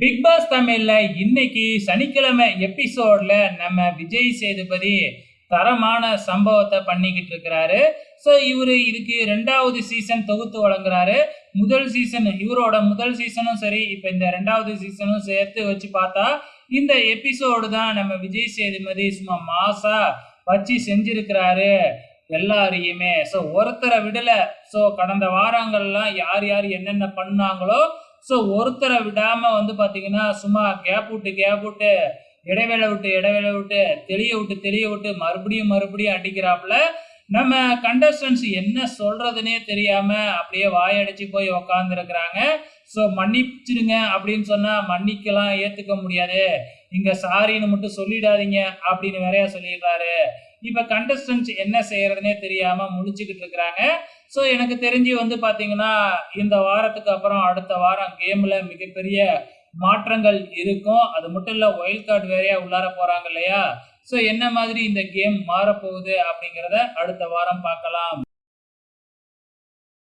Big pass தமிழ்ல இன்னைக்கு சனிக்கிழமை எபிசோட்ல நம்ம விஜய் சேதுபதி தரமான சம்பவத்தை பண்ணிக்கிட்டு இருக்கிறாரு. ஸோ இவரு இதுக்கு 2வது சீசன் தொகுத்து வழங்குறாரு. இவரோட முதல் சீசனும் சரி, இப்போ இந்த 2வது சீசனும் சேர்த்து வச்சு பார்த்தா இந்த எபிசோடு தான் நம்ம விஜய் சேதுபதி சும்மா மாசா வச்சு செஞ்சிருக்கிறாரு எல்லாரையுமே. ஸோ ஒருத்தரை விடல. ஸோ கடந்த வாரங்கள்லாம் யார் யார் என்னென்ன பண்ணாங்களோ, ஸோ ஒருத்தரை விடாம பாத்தீங்கன்னா சும்மா கேப் விட்டு இடைவேளை விட்டு தெளிய விட்டு மறுபடியும் அடிக்கிறாப்புல. நம்ம கண்டஸ்டன்ஸ் என்ன சொல்றதுன்னே தெரியாம அப்படியே வாயடிச்சு போய் உக்காந்து இருக்கிறாங்க. ஸோ மன்னிச்சிருங்க அப்படின்னு சொன்னா மன்னிக்கலாம் ஏத்துக்க முடியாது, இங்க சாரின்னு மட்டும் சொல்லிடாதீங்க அப்படின்னு வேறையா சொல்லிடுறாரு. இப்ப கண்டஸ்டன்ஸ் என்ன செய்யறதுனே தெரியாம முழிச்சுக்கிட்டு இருக்கிறாங்க. ஸோ எனக்கு தெரிஞ்சு பாத்தீங்கன்னா இந்த வாரத்துக்கு அப்புறம் அடுத்த வாரம் கேம்ல மிகப்பெரிய மாற்றங்கள் இருக்கும். அது மட்டும் இல்ல, ஒயில்ட் கார்டு வேறையா உள்ளார போறாங்க இல்லையா? ஸோ என்ன மாதிரி இந்த கேம் மாறப்போகுது அப்படிங்கிறத அடுத்த வாரம் பார்க்கலாம்.